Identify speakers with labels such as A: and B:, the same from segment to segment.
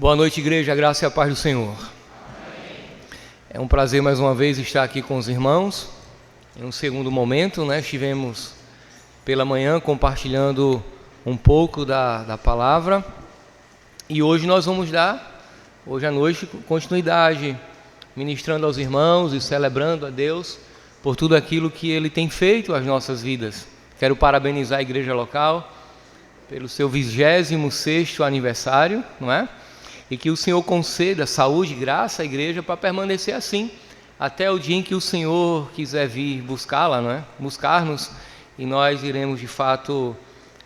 A: Boa noite, igreja, a graça e a paz do Senhor. É um prazer mais uma vez estar aqui com os irmãos. Em um segundo momento, estivemos pela manhã compartilhando um pouco da palavra. E hoje nós vamos dar, hoje à noite, continuidade, ministrando aos irmãos e celebrando a Deus por tudo aquilo que Ele tem feito às nossas vidas. Quero parabenizar a igreja local pelo seu 26º aniversário, E que o Senhor conceda saúde e graça à igreja para permanecer assim, até o dia em que o Senhor quiser vir buscá-la, buscar-nos, e nós iremos de fato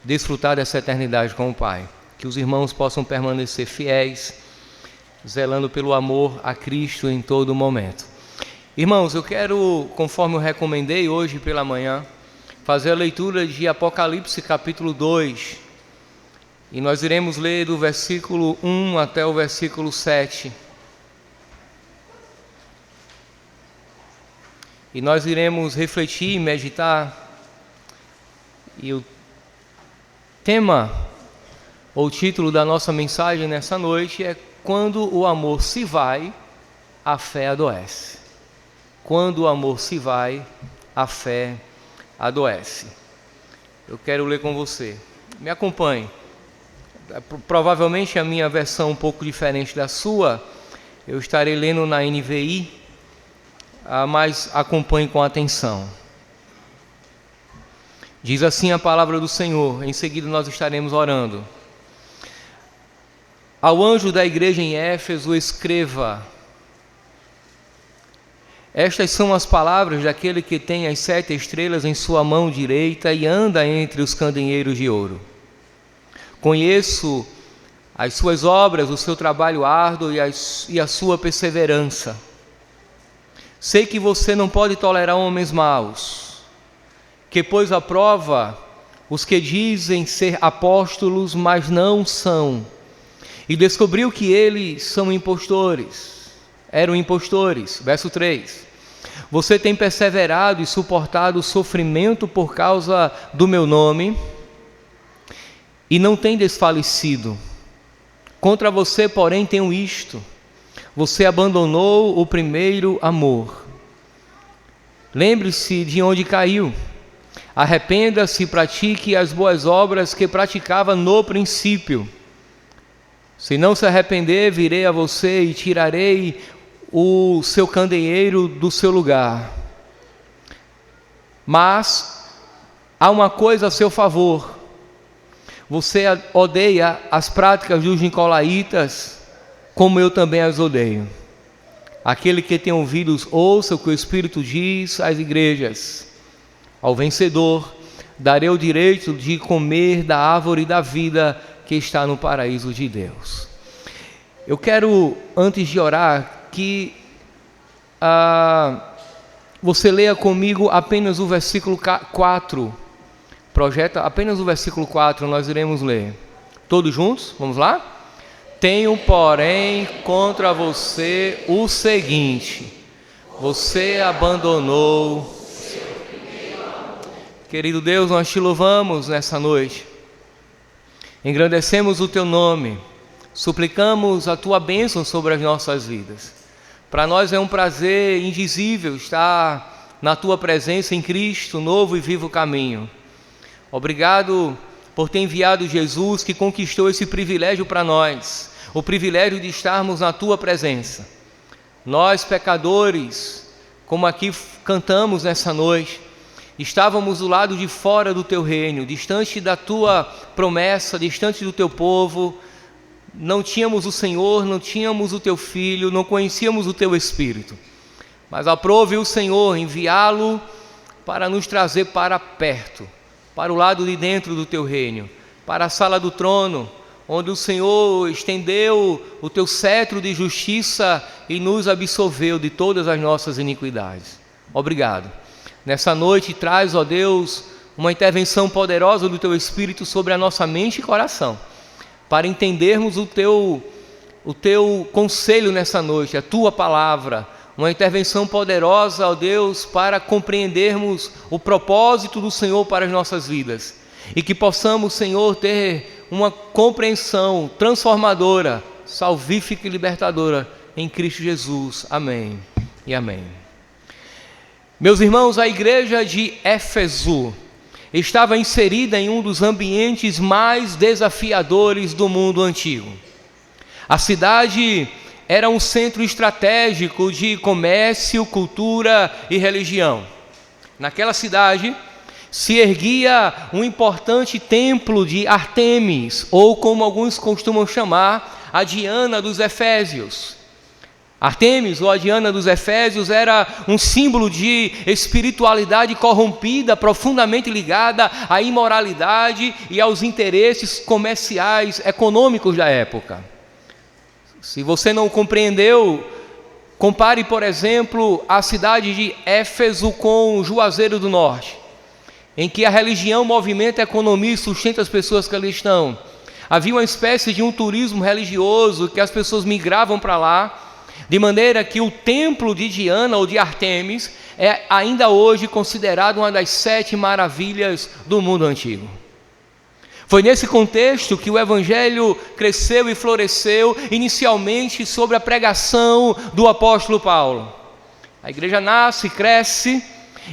A: desfrutar dessa eternidade com o Pai. Que os irmãos possam permanecer fiéis, zelando pelo amor a Cristo em todo momento. Irmãos, eu quero, conforme eu recomendei hoje pela manhã, fazer a leitura de Apocalipse capítulo 2, e nós iremos ler do versículo 1 até o versículo 7. E nós iremos refletir e meditar. E o tema, ou título da nossa mensagem nessa noite é: quando o amor se vai, a fé adoece. Quando o amor se vai, a fé adoece. Eu quero ler com você. Me acompanhe. Provavelmente a minha versão um pouco diferente da sua. Eu estarei lendo na NVI, mas acompanhe com atenção. Diz assim a palavra do Senhor. Em seguida nós estaremos orando. Ao anjo da igreja em Éfeso escreva: estas são as palavras daquele que tem as 7 estrelas em sua mão direita e anda entre os candeeiros de ouro. Conheço as suas obras, o seu trabalho árduo e a sua perseverança. Sei que você não pode tolerar homens maus, que pôs à prova os que dizem ser apóstolos, mas não são, e descobriu que eles são impostores, eram impostores. Verso 3. Você tem perseverado e suportado o sofrimento por causa do meu nome, e não tem desfalecido. Contra você, porém, tenho isto: você abandonou o primeiro amor. Lembre-se de onde caiu. Arrependa-se e pratique as boas obras que praticava no princípio. Se não se arrepender, virei a você e tirarei o seu candeeiro do seu lugar. Mas há uma coisa a seu favor: você odeia as práticas dos nicolaítas, como eu também as odeio. Aquele que tem ouvidos, ouça o que o Espírito diz às igrejas. Ao vencedor, darei o direito de comer da árvore da vida que está no paraíso de Deus. Eu quero, antes de orar, que você leia comigo apenas o versículo 4. Projeta apenas o versículo 4, nós iremos ler. Todos juntos? Vamos lá? Tenho, porém, contra você o seguinte: você abandonou. Querido Deus, nós te louvamos nessa noite. Engrandecemos o teu nome. Suplicamos a tua bênção sobre as nossas vidas. Para nós é um prazer indizível estar na tua presença em Cristo, novo e vivo caminho. Obrigado por ter enviado Jesus, que conquistou esse privilégio para nós, o privilégio de estarmos na tua presença. Nós, pecadores, como aqui cantamos nessa noite, estávamos do lado de fora do teu reino, distante da tua promessa, distante do teu povo. Não tínhamos o Senhor, não tínhamos o teu Filho, não conhecíamos o teu Espírito. Mas aprove o Senhor enviá-lo para nos trazer para perto, para o lado de dentro do teu reino, para a sala do trono, onde o Senhor estendeu o teu cetro de justiça e nos absolveu de todas as nossas iniquidades. Obrigado. Nessa noite traz, ó Deus, uma intervenção poderosa do teu Espírito sobre a nossa mente e coração, para entendermos o teu conselho nessa noite, a tua palavra. Uma intervenção poderosa, ó Deus, para compreendermos o propósito do Senhor para as nossas vidas. E que possamos, Senhor, ter uma compreensão transformadora salvífica e libertadora em Cristo Jesus. Amém e amém. Meus irmãos, a igreja de Éfeso estava inserida em um dos ambientes mais desafiadores do mundo antigo. A cidade era um centro estratégico de comércio, cultura e religião. Naquela cidade se erguia um importante templo de Ártemis, ou como alguns costumam chamar, a Diana dos Efésios. Ártemis, ou a Diana dos Efésios, era um símbolo de espiritualidade corrompida, profundamente ligada à imoralidade e aos interesses comerciais, econômicos da época. Se você não compreendeu, compare, por exemplo, a cidade de Éfeso com Juazeiro do Norte, em que a religião movimenta a economia e sustenta as pessoas que ali estão. Havia uma espécie de um turismo religioso, que as pessoas migravam para lá, de maneira que o templo de Diana ou de Ártemis é ainda hoje considerado uma das 7 maravilhas do mundo antigo. Foi nesse contexto que o evangelho cresceu e floresceu, inicialmente sobre a pregação do apóstolo Paulo. A igreja nasce, cresce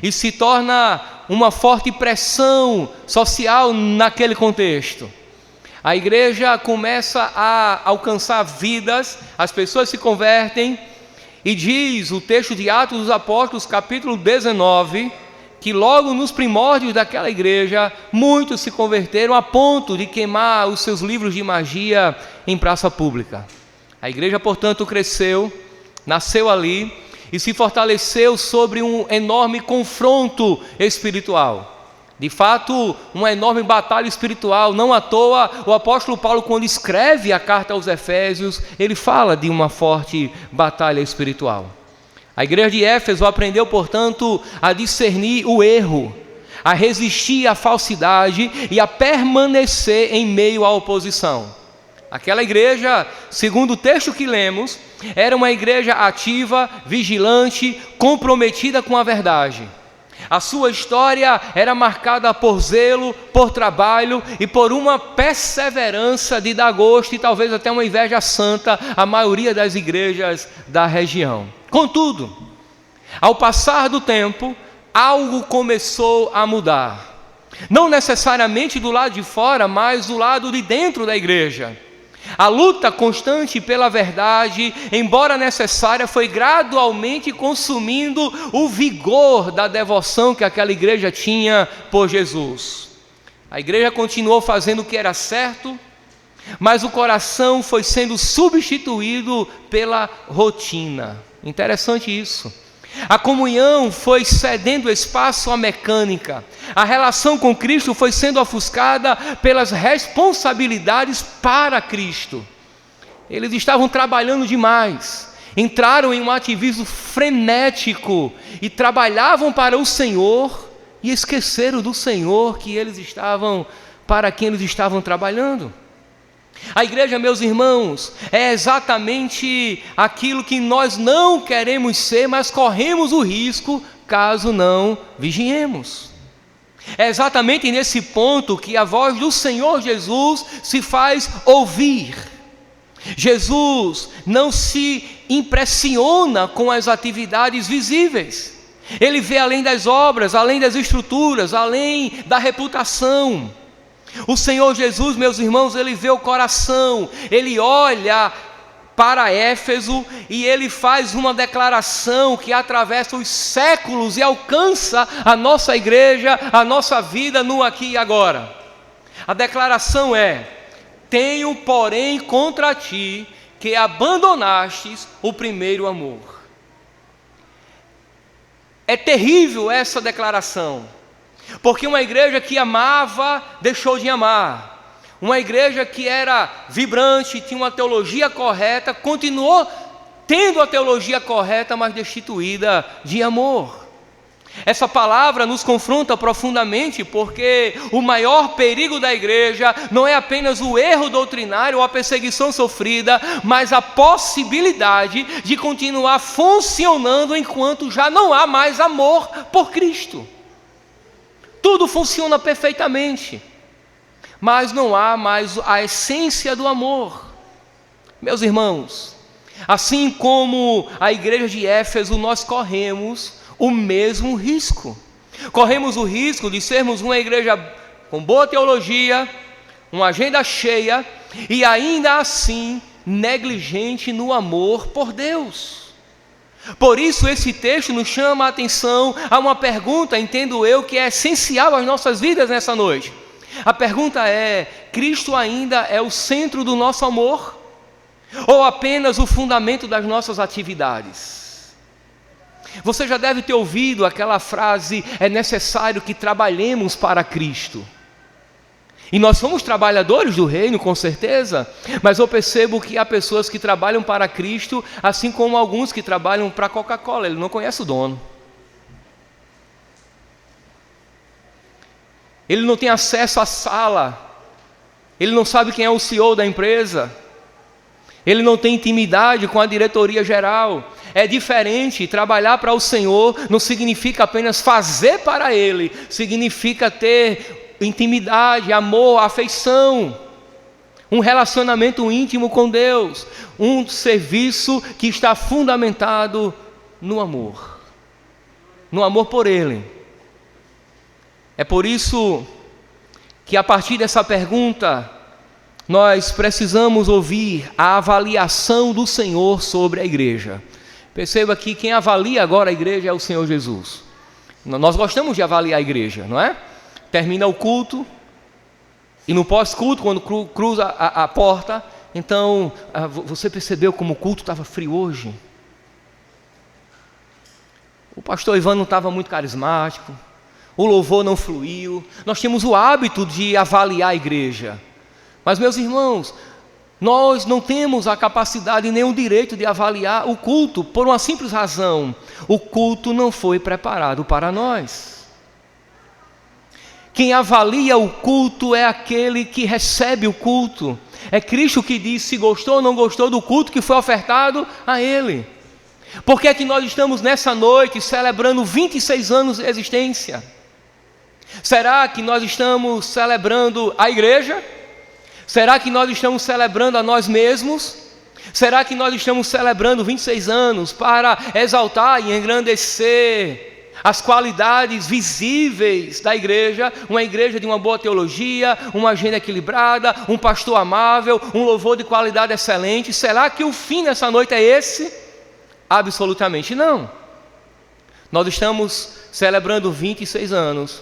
A: e se torna uma forte pressão social naquele contexto. A igreja começa a alcançar vidas, as pessoas se convertem, e diz o texto de Atos dos Apóstolos, capítulo 19, que logo nos primórdios daquela igreja, muitos se converteram a ponto de queimar os seus livros de magia em praça pública. A igreja, portanto, cresceu, nasceu ali e se fortaleceu sobre um enorme confronto espiritual. De fato, uma enorme batalha espiritual. Não à toa, o apóstolo Paulo, quando escreve a carta aos Efésios, ele fala de uma forte batalha espiritual. A igreja de Éfeso aprendeu, portanto, a discernir o erro, a resistir à falsidade e a permanecer em meio à oposição. Aquela igreja, segundo o texto que lemos, era uma igreja ativa, vigilante, comprometida com a verdade. A sua história era marcada por zelo, por trabalho e por uma perseverança de dar gosto e talvez até uma inveja santa à maioria das igrejas da região. Contudo, ao passar do tempo, algo começou a mudar. Não necessariamente do lado de fora, mas do lado de dentro da igreja. A luta constante pela verdade, embora necessária, foi gradualmente consumindo o vigor da devoção que aquela igreja tinha por Jesus. A igreja continuou fazendo o que era certo, mas o coração foi sendo substituído pela rotina. Interessante isso. A comunhão foi cedendo espaço à mecânica. A relação com Cristo foi sendo ofuscada pelas responsabilidades para Cristo. Eles estavam trabalhando demais, entraram em um ativismo frenético e trabalhavam para o Senhor e esqueceram do Senhor para quem eles estavam trabalhando. A igreja, meus irmãos, é exatamente aquilo que nós não queremos ser, mas corremos o risco caso não vigiemos. É exatamente nesse ponto que a voz do Senhor Jesus se faz ouvir. Jesus não se impressiona com as atividades visíveis. Ele vê além das obras, além das estruturas, além da reputação. O Senhor Jesus, meus irmãos, ele vê o coração, ele olha para Éfeso e ele faz uma declaração que atravessa os séculos e alcança a nossa igreja, a nossa vida no aqui e agora. A declaração é: tenho, porém, contra ti que abandonastes o primeiro amor. É terrível essa declaração. Porque uma igreja que amava, deixou de amar. Uma igreja que era vibrante, tinha uma teologia correta, continuou tendo a teologia correta, mas destituída de amor. Essa palavra nos confronta profundamente, porque o maior perigo da igreja não é apenas o erro doutrinário ou a perseguição sofrida, mas a possibilidade de continuar funcionando enquanto já não há mais amor por Cristo. Tudo funciona perfeitamente, mas não há mais a essência do amor. Meus irmãos, assim como a igreja de Éfeso, nós corremos o mesmo risco. Corremos o risco de sermos uma igreja com boa teologia, uma agenda cheia e ainda assim negligente no amor por Deus. Por isso esse texto nos chama a atenção a uma pergunta, entendo eu, que é essencial às nossas vidas nessa noite. A pergunta é: Cristo ainda é o centro do nosso amor? Ou apenas o fundamento das nossas atividades? Você já deve ter ouvido aquela frase: é necessário que trabalhemos para Cristo. E nós somos trabalhadores do reino, com certeza, mas eu percebo que há pessoas que trabalham para Cristo, assim como alguns que trabalham para a Coca-Cola. Ele não conhece o dono. Ele não tem acesso à sala. Ele não sabe quem é o CEO da empresa. Ele não tem intimidade com a diretoria geral. É diferente. Trabalhar para o Senhor não significa apenas fazer para Ele, significa ter intimidade, amor, afeição, um relacionamento íntimo com Deus, um serviço que está fundamentado no amor por Ele. É por isso que a partir dessa pergunta nós precisamos ouvir a avaliação do Senhor sobre a igreja. Perceba que quem avalia agora a igreja é o Senhor Jesus. Nós gostamos de avaliar a igreja, não é? Termina o culto, e no pós-culto, quando cruza a porta, então, você percebeu como o culto estava frio hoje? O pastor Ivan não estava muito carismático, o louvor não fluiu. Nós temos o hábito de avaliar a igreja, mas, meus irmãos, nós não temos a capacidade nem o direito de avaliar o culto, por uma simples razão: o culto não foi preparado para nós. Quem avalia o culto é aquele que recebe o culto. É Cristo que diz se gostou ou não gostou do culto que foi ofertado a Ele. Por que é que nós estamos nessa noite celebrando 26 anos de existência? Será que nós estamos celebrando a igreja? Será que nós estamos celebrando a nós mesmos? Será que nós estamos celebrando 26 anos para exaltar e engrandecer as qualidades visíveis da igreja, uma igreja de uma boa teologia, uma agenda equilibrada, um pastor amável, um louvor de qualidade excelente? Será que o fim dessa noite é esse? Absolutamente não. Nós estamos celebrando 26 anos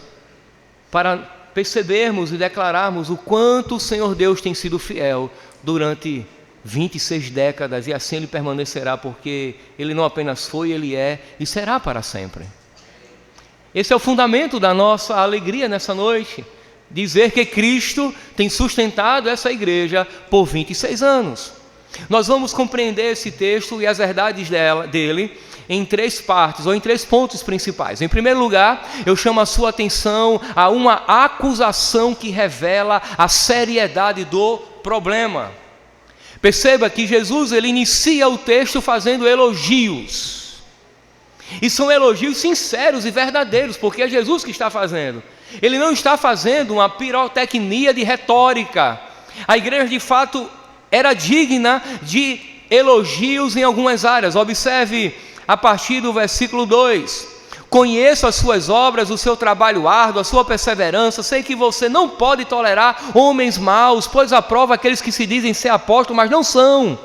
A: para percebermos e declararmos o quanto o Senhor Deus tem sido fiel durante 26 décadas, e assim Ele permanecerá, porque Ele não apenas foi, Ele é e será para sempre. Esse é o fundamento da nossa alegria nessa noite, dizer que Cristo tem sustentado essa igreja por 26 anos. Nós vamos compreender esse texto e as verdades dele em 3 partes, ou em 3 pontos principais. Em primeiro lugar, eu chamo a sua atenção a uma acusação que revela a seriedade do problema. Perceba que Jesus, ele inicia o texto fazendo elogios. E são elogios sinceros e verdadeiros, porque é Jesus que está fazendo. Ele não está fazendo uma pirotecnia de retórica. A igreja de fato era digna de elogios em algumas áreas. Observe a partir do versículo 2: conheço as suas obras, o seu trabalho árduo, a sua perseverança. Sei que você não pode tolerar homens maus, pois aprova aqueles que se dizem ser apóstolos, mas não são.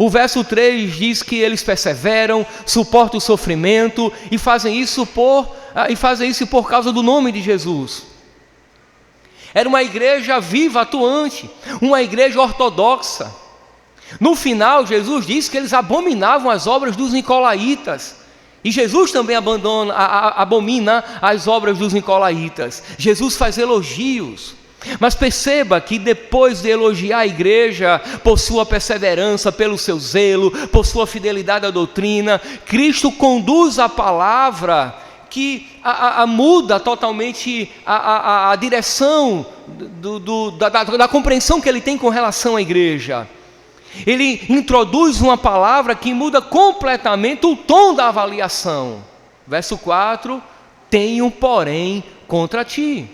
A: O verso 3 diz que eles perseveram, suportam o sofrimento e fazem isso por causa do nome de Jesus. Era uma igreja viva, atuante, uma igreja ortodoxa. No final, Jesus disse que eles abominavam as obras dos nicolaítas. E Jesus também abomina as obras dos nicolaítas. Jesus faz elogios. Mas perceba que depois de elogiar a igreja por sua perseverança, pelo seu zelo, por sua fidelidade à doutrina, Cristo conduz a palavra que muda totalmente a direção da compreensão que ele tem com relação à igreja. Ele introduz uma palavra que muda completamente o tom da avaliação. Verso 4: tenho, porém, contra ti.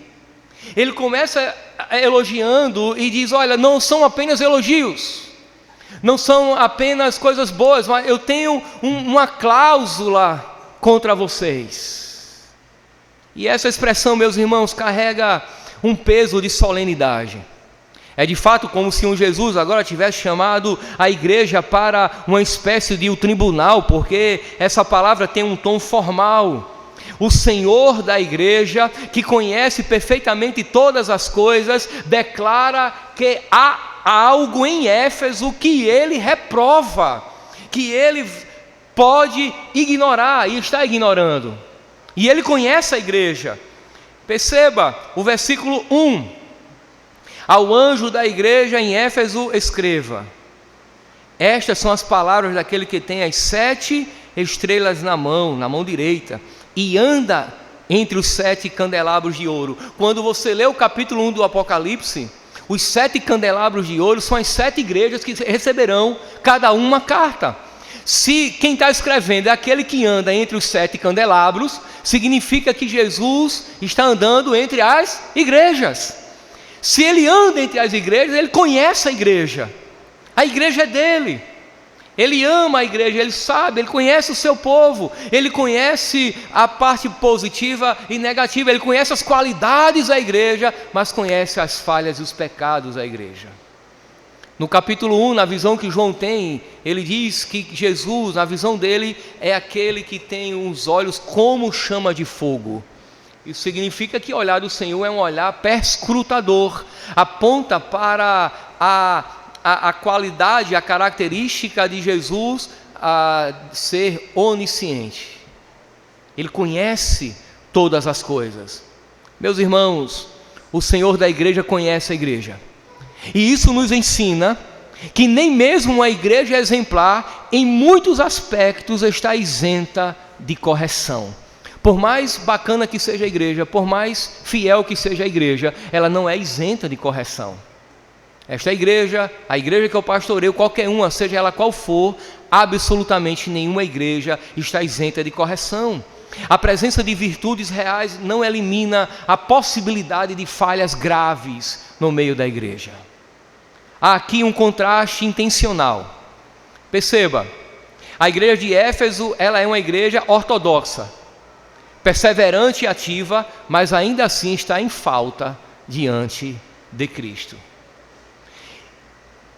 A: Ele começa elogiando e diz: olha, não são apenas elogios, Não são apenas coisas boas, mas eu tenho uma cláusula contra vocês. E essa expressão, meus irmãos, carrega um peso de solenidade. É de fato como se um Jesus agora tivesse chamado a igreja para uma espécie de tribunal, porque essa palavra tem um tom formal. O Senhor da igreja, que conhece perfeitamente todas as coisas, declara que há algo em Éfeso que ele reprova, que ele pode ignorar e está ignorando. E ele conhece a igreja. Perceba o versículo 1. Ao anjo da igreja em Éfeso escreva: estas são as palavras daquele que tem as 7 estrelas na mão direita, e anda entre os 7 candelabros de ouro. Quando você lê o capítulo 1 do Apocalipse, os 7 candelabros de ouro são as 7 igrejas que receberão cada uma carta. Se quem está escrevendo é aquele que anda entre os 7 candelabros, significa que Jesus está andando entre as igrejas. Se ele anda entre as igrejas, ele conhece a igreja é dele, ele ama a igreja, ele sabe, ele conhece o seu povo, ele conhece a parte positiva e negativa, ele conhece as qualidades da igreja, mas conhece as falhas e os pecados da igreja. No capítulo 1, na visão que João tem, ele diz que Jesus, na visão dele, é aquele que tem os olhos como chama de fogo. Isso significa que o olhar do Senhor é um olhar perscrutador, aponta para a qualidade, a característica de Jesus a ser onisciente. Ele conhece todas as coisas. Meus irmãos, o Senhor da igreja conhece a igreja. E isso nos ensina que nem mesmo uma igreja exemplar, em muitos aspectos, está isenta de correção. Por mais bacana que seja a igreja, por mais fiel que seja a igreja, ela não é isenta de correção. Esta igreja, a igreja que eu pastoreio, qualquer uma, seja ela qual for, absolutamente nenhuma igreja está isenta de correção. A presença de virtudes reais não elimina a possibilidade de falhas graves no meio da igreja. Há aqui um contraste intencional. Perceba, a igreja de Éfeso, ela é uma igreja ortodoxa, perseverante e ativa, mas ainda assim está em falta diante de Cristo.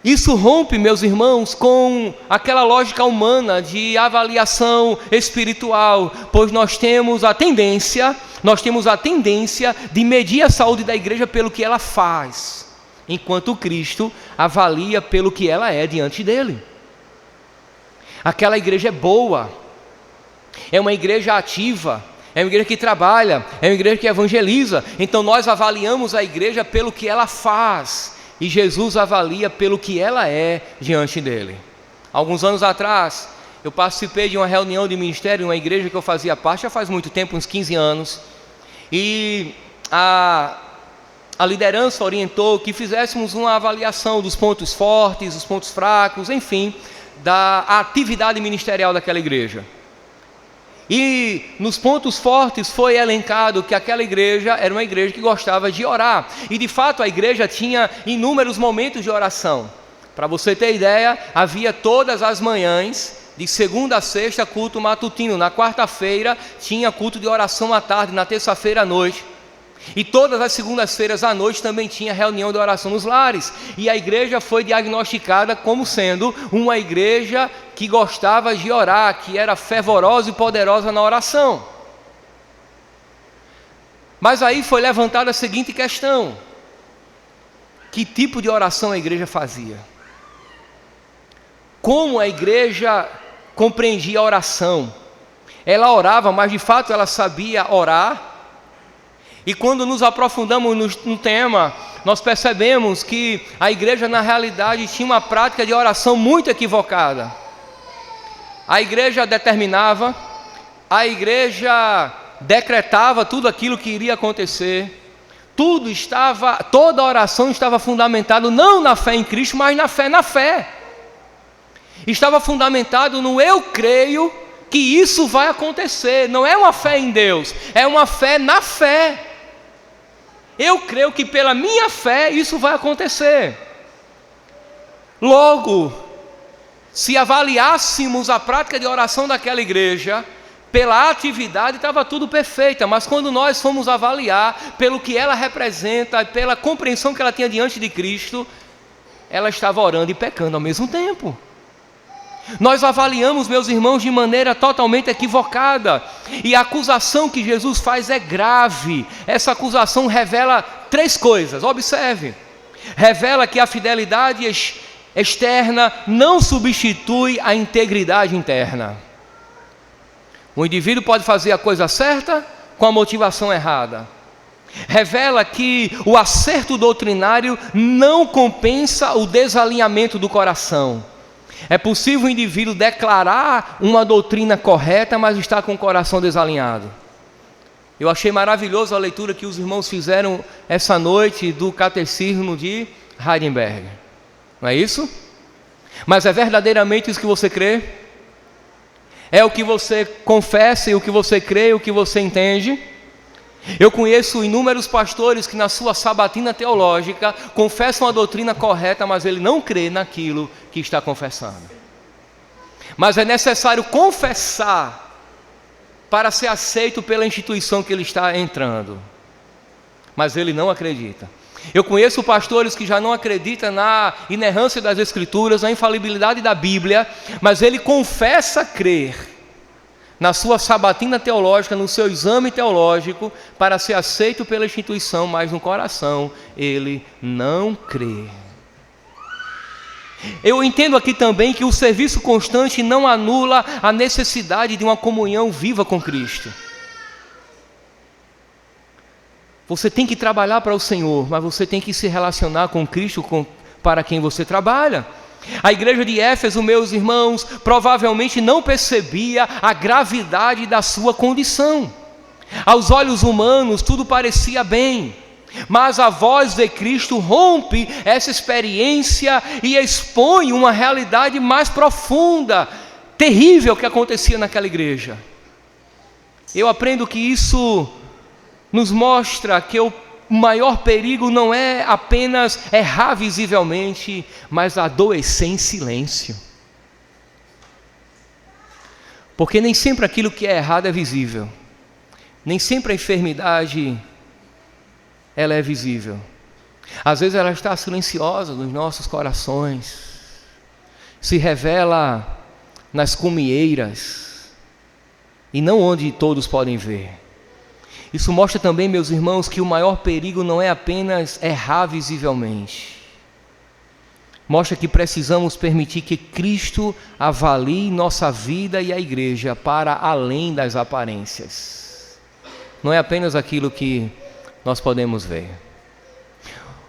A: Isso rompe, meus irmãos, com aquela lógica humana de avaliação espiritual, pois nós temos a tendência de medir a saúde da igreja pelo que ela faz, enquanto Cristo avalia pelo que ela é diante dele. Aquela igreja é boa, é uma igreja ativa, é uma igreja que trabalha, é uma igreja que evangeliza. Então nós avaliamos a igreja pelo que ela faz, e Jesus avalia pelo que ela é diante dele. Alguns anos atrás, eu participei de uma reunião de ministério em uma igreja que eu fazia parte, já faz muito tempo, uns 15 anos, e a liderança orientou que fizéssemos uma avaliação dos pontos fortes, dos pontos fracos, enfim, da atividade ministerial daquela igreja. E nos pontos fortes foi elencado que aquela igreja era uma igreja que gostava de orar. E de fato a igreja tinha inúmeros momentos de oração. Para você ter ideia, havia todas as manhãs, de segunda a sexta, culto matutino. Na quarta-feira tinha culto de oração à tarde, na terça-feira à noite. E todas as segundas-feiras à noite também tinha reunião de oração nos lares. E a igreja foi diagnosticada como sendo uma igreja que gostava de orar, que era fervorosa e poderosa na oração. Mas aí foi levantada a seguinte questão: que tipo de oração a igreja fazia? Como a igreja compreendia a oração? Ela orava, mas de fato ela sabia orar? E quando nos aprofundamos no tema, nós percebemos que a igreja na realidade tinha uma prática de oração muito equivocada. A igreja determinava, a igreja decretava tudo aquilo que iria acontecer. Toda a oração estava fundamentada não na fé em Cristo, mas na fé. Estava fundamentado no eu creio que isso vai acontecer. Não é uma fé em Deus, é uma fé na fé. Eu creio que pela minha fé isso vai acontecer. Logo, Se avaliássemos a prática de oração daquela igreja, pela atividade estava tudo perfeita, mas quando nós fomos avaliar pelo que ela representa, pela compreensão que ela tinha diante de Cristo, ela estava orando e pecando ao mesmo tempo. Nós avaliamos, meus irmãos, de maneira totalmente equivocada, e a acusação que Jesus faz é grave. Essa acusação revela 3 coisas, observe. Revela que a fidelidade externa não substitui a integridade interna. O indivíduo pode fazer a coisa certa com a motivação errada. Revela que o acerto doutrinário não compensa o desalinhamento do coração. É possível o indivíduo declarar uma doutrina correta, mas estar com o coração desalinhado. Eu achei maravilhoso a leitura que os irmãos fizeram essa noite do Catecismo de Heidelberg. Não é isso? Mas é verdadeiramente isso que você crê? É o que você confessa, e o que você crê, e o que você entende? Eu conheço inúmeros pastores que na sua sabatina teológica confessam a doutrina correta, mas ele não crê naquilo que está confessando. Mas é necessário confessar para ser aceito pela instituição que ele está entrando. Mas ele não acredita. Eu conheço pastores que já não acreditam na inerrância das Escrituras, na infalibilidade da Bíblia, mas ele confessa crer na sua sabatina teológica, no seu exame teológico, para ser aceito pela instituição, mas no coração ele não crê. Eu entendo aqui também que o serviço constante não anula a necessidade de uma comunhão viva com Cristo. Você tem que trabalhar para o Senhor, mas você tem que se relacionar com Cristo, para quem você trabalha. A igreja de Éfeso, meus irmãos, provavelmente não percebia a gravidade da sua condição. Aos olhos humanos tudo parecia bem, mas a voz de Cristo rompe essa experiência e expõe uma realidade mais profunda, terrível que acontecia naquela igreja. Eu aprendo que isso nos mostra que o maior perigo não é apenas errar visivelmente, mas adoecer em silêncio. Porque nem sempre aquilo que é errado é visível. Nem sempre a enfermidade ela é visível. Às vezes ela está silenciosa nos nossos corações. Se revela nas cumieiras e não onde todos podem ver. Isso mostra também, meus irmãos, que o maior perigo não é apenas errar visivelmente. Mostra que precisamos permitir que Cristo avalie nossa vida e a igreja para além das aparências. Não é apenas aquilo que nós podemos ver.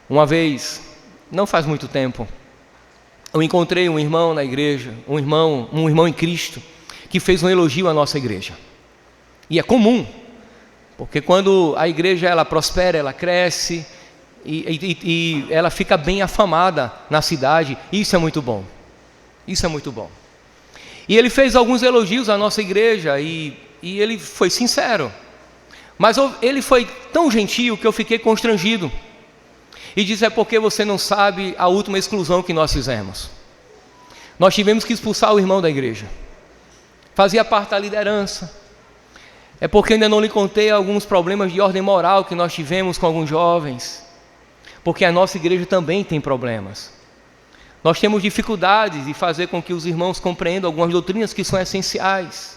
A: Uma vez, não faz muito tempo, eu encontrei um irmão na igreja, um irmão em Cristo, que fez um elogio à nossa igreja. E é comum, porque quando a igreja ela prospera, ela cresce e ela fica bem afamada na cidade. Isso é muito bom. Isso é muito bom. E ele fez alguns elogios à nossa igreja e ele foi sincero. Mas ele foi tão gentil que eu fiquei constrangido. E disse: é porque você não sabe a última exclusão que nós fizemos. Nós tivemos que expulsar o irmão da igreja. Fazia parte da liderança. É porque ainda não lhe contei alguns problemas de ordem moral que nós tivemos com alguns jovens. Porque a nossa igreja também tem problemas. Nós temos dificuldades de fazer com que os irmãos compreendam algumas doutrinas que são essenciais.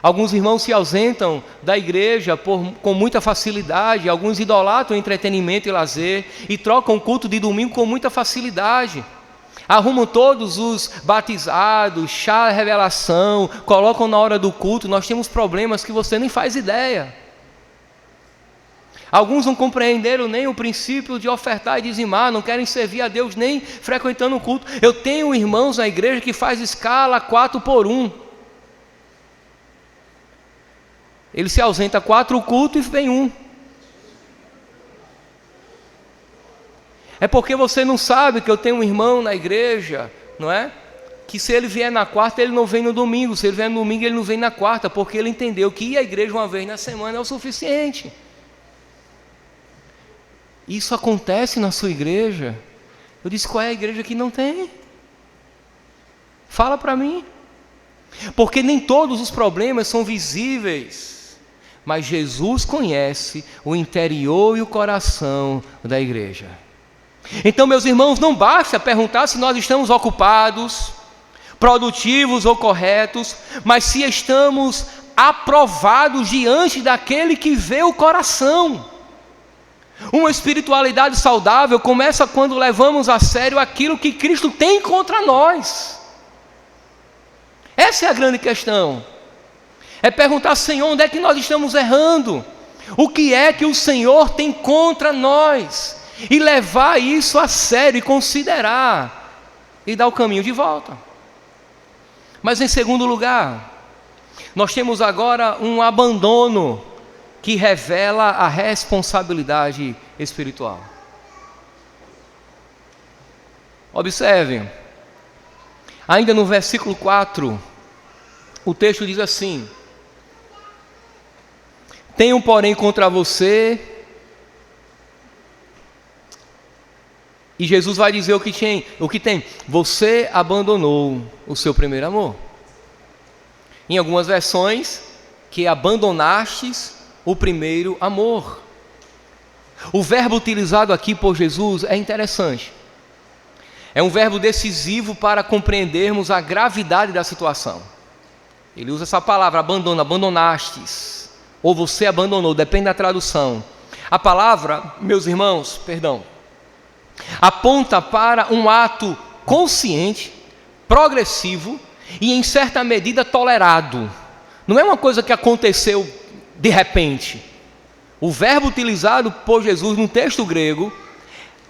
A: Alguns irmãos se ausentam da igreja com muita facilidade. Alguns idolatram entretenimento e lazer e trocam o culto de domingo com muita facilidade. Arrumam todos os batizados, chá revelação, colocam na hora do culto. Nós temos problemas que você nem faz ideia. Alguns não compreenderam nem o princípio de ofertar e dizimar, não querem servir a Deus nem frequentando o culto. Eu tenho irmãos na igreja que faz escala 4x1. Ele se ausenta 4 cultos e vem 1. É porque você não sabe que eu tenho um irmão na igreja, não é? Que se ele vier na quarta, ele não vem no domingo. Se ele vier no domingo, ele não vem na quarta, porque ele entendeu que ir à igreja uma vez na semana é o suficiente. Isso acontece na sua igreja? Eu disse: qual é a igreja que não tem? Fala para mim. Porque nem todos os problemas são visíveis, mas Jesus conhece o interior e o coração da igreja. Então, meus irmãos, não basta perguntar se nós estamos ocupados, produtivos ou corretos, mas se estamos aprovados diante daquele que vê o coração. Uma espiritualidade saudável começa quando levamos a sério aquilo que Cristo tem contra nós. Essa é a grande questão. É perguntar, Senhor, onde é que nós estamos errando? O que é que o Senhor tem contra nós? E levar isso a sério e considerar e dar o caminho de volta. Mas em segundo lugar, nós temos agora um abandono que revela a responsabilidade espiritual. Observem, ainda no versículo 4, o texto diz assim: tenho, porém, contra você... E Jesus vai dizer o que tem. Você abandonou o seu primeiro amor. Em algumas versões, que abandonastes o primeiro amor. O verbo utilizado aqui por Jesus é interessante. É um verbo decisivo para compreendermos a gravidade da situação. Ele usa essa palavra, abandonastes, ou você abandonou, depende da tradução. A palavra, meus irmãos, aponta para um ato consciente, progressivo e em certa medida tolerado. Não é uma coisa que aconteceu de repente. O verbo utilizado por Jesus no texto grego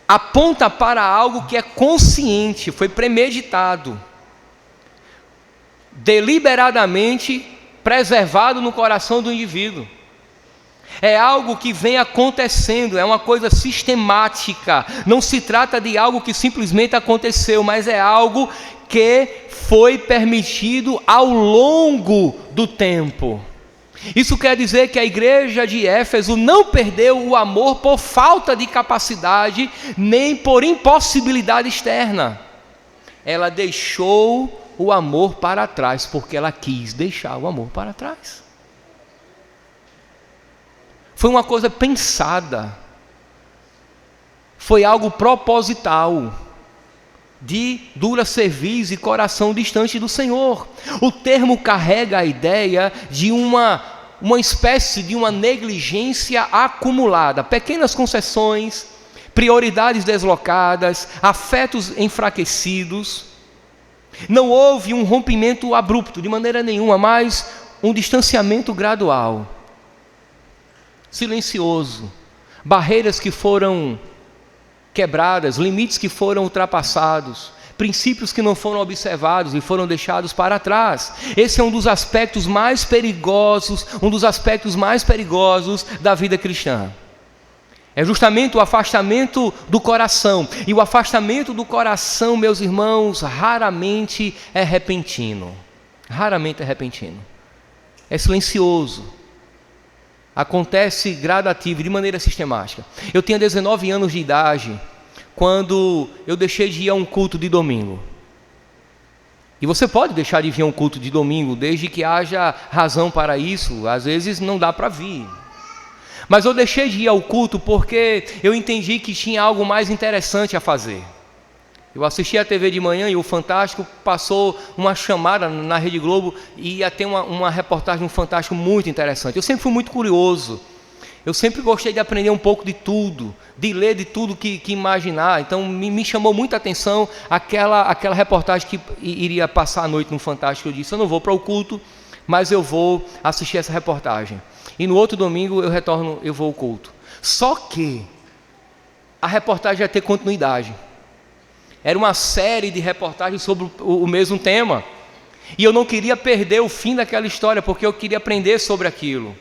A: aponta para algo que é consciente, foi premeditado, deliberadamente preservado no coração do indivíduo. É algo que vem acontecendo, é uma coisa sistemática. Não se trata de algo que simplesmente aconteceu, mas é algo que foi permitido ao longo do tempo. Isso quer dizer que a igreja de Éfeso não perdeu o amor por falta de capacidade, nem por impossibilidade externa. Ela deixou o amor para trás, porque ela quis deixar o amor para trás. Foi uma coisa pensada, foi algo proposital, de dura cerviz e coração distante do Senhor. O termo carrega a ideia de uma espécie de uma negligência acumulada, pequenas concessões, prioridades deslocadas, afetos enfraquecidos. Não houve um rompimento abrupto, de maneira nenhuma, mas um distanciamento gradual, silencioso, barreiras que foram quebradas, limites que foram ultrapassados, princípios que não foram observados e foram deixados para trás. Esse é um dos aspectos mais perigosos, da vida cristã. É justamente o afastamento do coração. E o afastamento do coração, meus irmãos, raramente é repentino. É silencioso. Acontece gradativo, de maneira sistemática. Eu tinha 19 anos de idade quando eu deixei de ir a um culto de domingo. E você pode deixar de vir a um culto de domingo, desde que haja razão para isso. Às vezes não dá para vir. Mas eu deixei de ir ao culto porque eu entendi que tinha algo mais interessante a fazer. Eu assisti a TV de manhã e o Fantástico passou uma chamada na Rede Globo e ia ter uma reportagem, um Fantástico muito interessante. Eu sempre fui muito curioso. Eu sempre gostei de aprender um pouco de tudo, de ler de tudo que imaginar. Então me chamou muita atenção aquela reportagem que iria passar a noite no Fantástico. Eu disse, eu não vou para o culto, mas eu vou assistir essa reportagem. E no outro domingo eu vou ao culto. Só que a reportagem ia ter continuidade. Era uma série de reportagens sobre o mesmo tema. E eu não queria perder o fim daquela história, porque eu queria aprender sobre aquilo.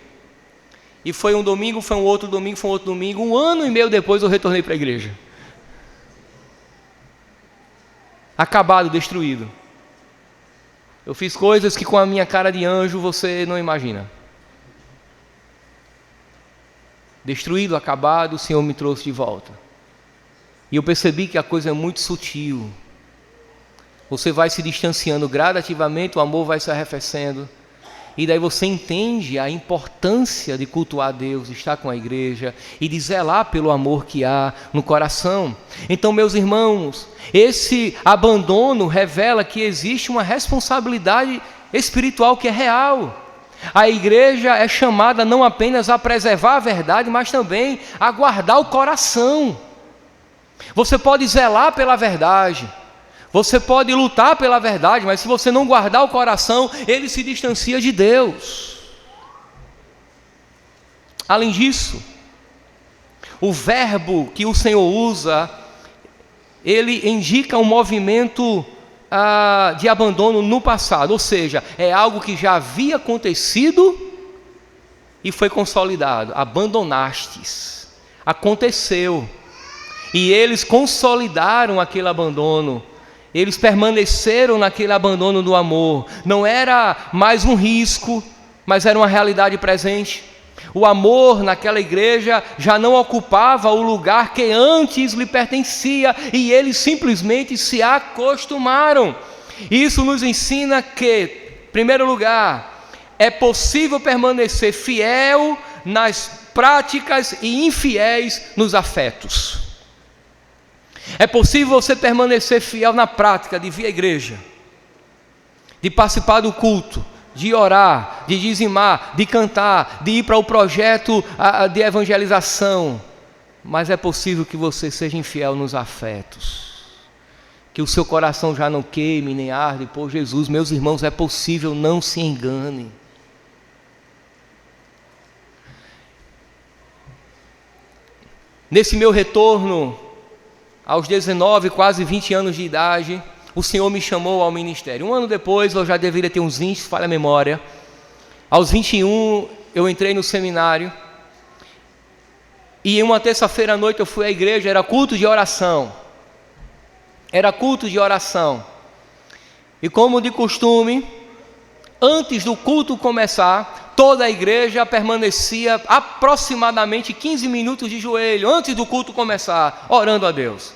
A: E foi um domingo, foi um outro domingo, foi um outro domingo. 1 ano e meio depois eu retornei para a igreja. Acabado, destruído. Eu fiz coisas que com a minha cara de anjo você não imagina. Destruído, acabado, o Senhor me trouxe de volta. E eu percebi que a coisa é muito sutil. Você vai se distanciando gradativamente, o amor vai se arrefecendo. E daí você entende a importância de cultuar a Deus, de estar com a igreja e de zelar pelo amor que há no coração. Então, meus irmãos, esse abandono revela que existe uma responsabilidade espiritual que é real. A igreja é chamada não apenas a preservar a verdade, mas também a guardar o coração. Você pode zelar pela verdade, você pode lutar pela verdade, mas se você não guardar o coração, ele se distancia de Deus. Além disso, o verbo que o Senhor usa, ele indica um movimento de abandono no passado, ou seja, é algo que já havia acontecido e foi consolidado. Abandonastes, aconteceu, e eles consolidaram aquele abandono. Eles permaneceram naquele abandono do amor. Não era mais um risco, mas era uma realidade presente. O amor naquela igreja já não ocupava o lugar que antes lhe pertencia, e eles simplesmente se acostumaram. Isso nos ensina que, em primeiro lugar, é possível permanecer fiel nas práticas e infiéis nos afetos. É possível você permanecer fiel na prática de vir à igreja, de participar do culto, de orar, de dizimar, de cantar, de ir para o projeto de evangelização, mas é possível que você seja infiel nos afetos, que o seu coração já não queime nem arde por Jesus. Meus irmãos, é possível, não se engane. Nesse meu retorno, aos 19, quase 20 anos de idade, o Senhor me chamou ao ministério. Um ano depois, eu já deveria ter uns 20, se falha a memória. Aos 21, eu entrei no seminário. E em uma terça-feira à noite eu fui à igreja, era culto de oração. Era culto de oração. E como de costume, antes do culto começar, toda a igreja permanecia aproximadamente 15 minutos de joelho, antes do culto começar, orando a Deus.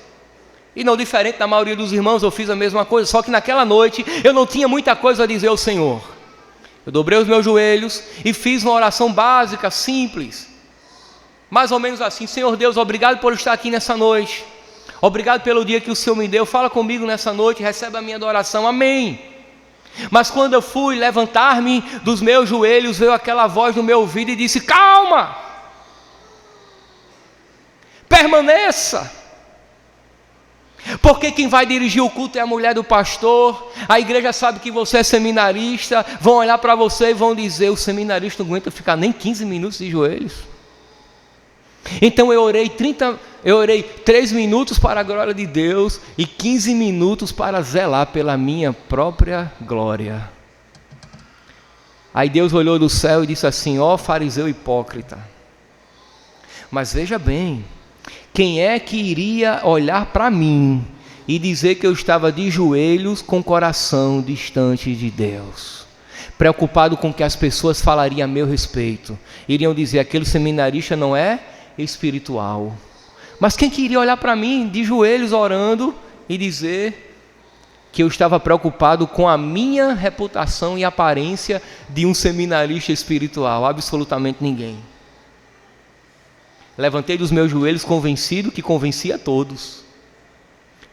A: E não diferente da maioria dos irmãos, eu fiz a mesma coisa, só que naquela noite eu não tinha muita coisa a dizer ao Senhor. Eu dobrei os meus joelhos e fiz uma oração básica, simples, mais ou menos assim: Senhor Deus, obrigado por estar aqui nessa noite, obrigado pelo dia que o Senhor me deu, fala comigo nessa noite, recebe a minha adoração, amém. Mas quando eu fui levantar-me dos meus joelhos, veio aquela voz no meu ouvido e disse: calma, permaneça, porque quem vai dirigir o culto é a mulher do pastor. A igreja sabe que você é seminarista, vão olhar para você e vão dizer: o seminarista não aguenta ficar nem 15 minutos de joelhos. Então eu orei 3 minutos para a glória de Deus e 15 minutos para zelar pela minha própria glória. Aí Deus olhou do céu e disse assim: ó fariseu hipócrita, mas veja bem, quem é que iria olhar para mim e dizer que eu estava de joelhos com o coração distante de Deus, preocupado com o que as pessoas falariam a meu respeito? Iriam dizer: aquele seminarista não é espiritual. Mas quem queria olhar para mim de joelhos orando e dizer que eu estava preocupado com a minha reputação e aparência de um seminarista espiritual? Absolutamente ninguém. Levantei dos meus joelhos convencido que convencia a todos,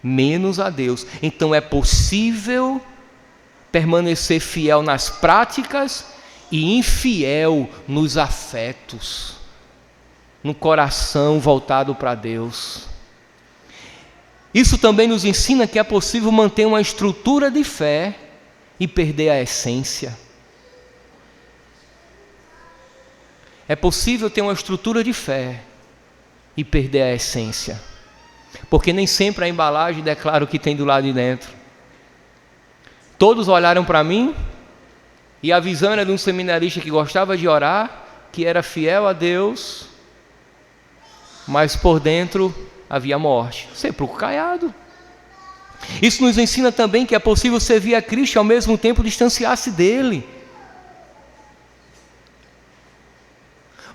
A: menos a Deus. Então é possível permanecer fiel nas práticas e infiel nos afetos, no coração voltado para Deus. Isso também nos ensina que é possível manter uma estrutura de fé e perder a essência. É possível ter uma estrutura de fé e perder a essência, porque nem sempre a embalagem declara o que tem do lado de dentro. Todos olharam para mim e a visão era de um seminarista que gostava de orar, que era fiel a Deus, mas por dentro havia morte, sepulcro caiado. Isso nos ensina também que é possível servir a Cristo e ao mesmo tempo distanciar-se dele.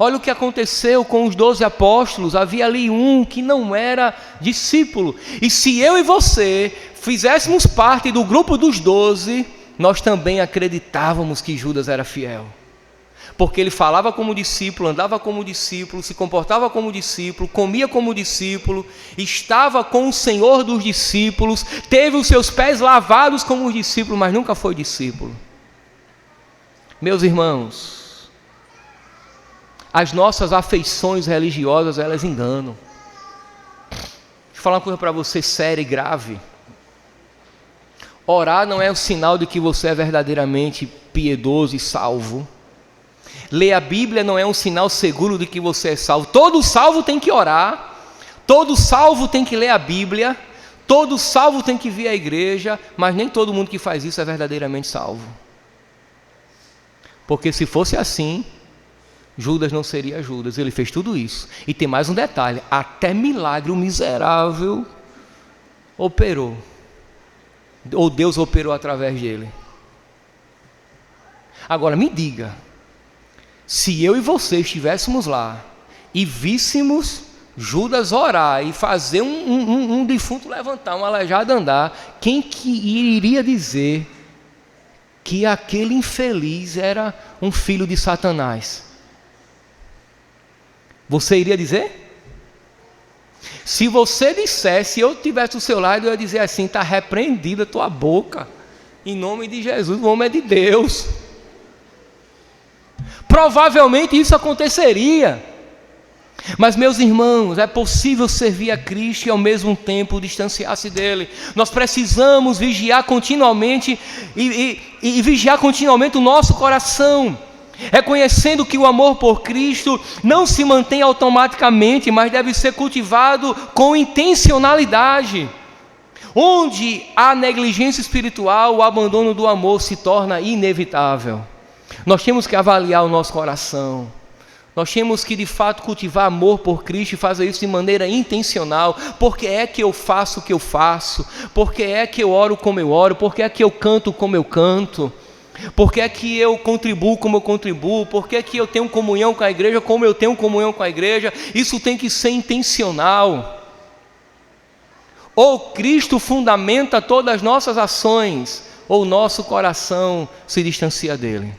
A: Olha o que aconteceu com os 12 apóstolos. Havia ali um que não era discípulo. E se eu e você fizéssemos parte do grupo dos 12, nós também acreditávamos que Judas era fiel. Porque ele falava como discípulo, andava como discípulo, se comportava como discípulo, comia como discípulo, estava com o Senhor dos discípulos, teve os seus pés lavados como os discípulos, mas nunca foi discípulo. Meus irmãos, as nossas afeições religiosas, elas enganam. Deixa eu falar uma coisa para você séria e grave. Orar não é o sinal de que você é verdadeiramente piedoso e salvo. Ler a Bíblia não é um sinal seguro de que você é salvo. Todo salvo tem que orar, todo salvo tem que ler a Bíblia, todo salvo tem que vir à igreja, mas nem todo mundo que faz isso é verdadeiramente salvo. Porque se fosse assim, Judas não seria Judas. Ele fez tudo isso. E tem mais um detalhe: até milagre o miserável operou, ou Deus operou através dele. Agora me diga, se eu e você estivéssemos lá e víssemos Judas orar e fazer um defunto levantar, um aleijado andar, quem que iria dizer que aquele infeliz era um filho de Satanás? Você iria dizer? Se você dissesse, se eu estivesse do seu lado, eu ia dizer assim: está repreendida a tua boca, em nome de Jesus, o homem é de Deus. Provavelmente isso aconteceria. Mas, meus irmãos, é possível servir a Cristo e ao mesmo tempo distanciar-se dele. Nós precisamos vigiar continuamente e vigiar continuamente o nosso coração, reconhecendo que o amor por Cristo não se mantém automaticamente, mas deve ser cultivado com intencionalidade. Onde há negligência espiritual, o abandono do amor se torna inevitável. Nós temos que avaliar o nosso coração. Nós temos que de fato cultivar amor por Cristo e fazer isso de maneira intencional. Porque é que eu faço o que eu faço? Porque é que eu oro como eu oro? Porque é que eu canto como eu canto? Porque é que eu contribuo como eu contribuo? Porque é que eu tenho comunhão com a igreja como eu tenho comunhão com a igreja? Isso tem que ser intencional. Ou Cristo fundamenta todas as nossas ações, ou nosso coração se distancia dele.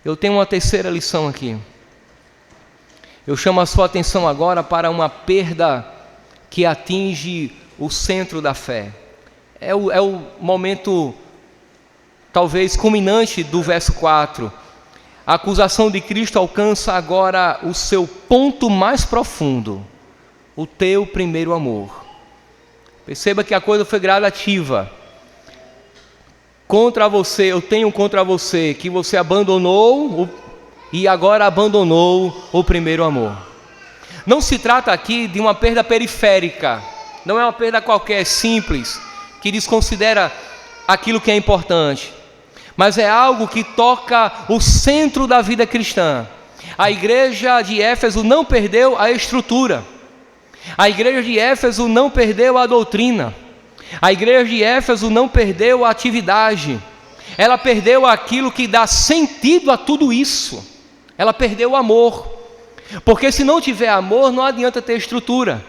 A: Eu tenho uma terceira lição aqui. Eu chamo a sua atenção agora para uma perda que atinge o centro da fé. É o momento, talvez, culminante do verso 4. A acusação de Cristo alcança agora o seu ponto mais profundo: o teu primeiro amor. Perceba que a coisa foi gradativa. Contra você, eu tenho contra você que você abandonou e agora abandonou o primeiro amor. Não se trata aqui de uma perda periférica, não é uma perda qualquer, simples, que desconsidera aquilo que é importante, mas é algo que toca o centro da vida cristã. A igreja de Éfeso não perdeu a estrutura, a igreja de Éfeso não perdeu a doutrina, a igreja de Éfeso não perdeu a atividade, ela perdeu aquilo que dá sentido a tudo isso. Ela perdeu o amor, porque se não tiver amor, não adianta ter estrutura.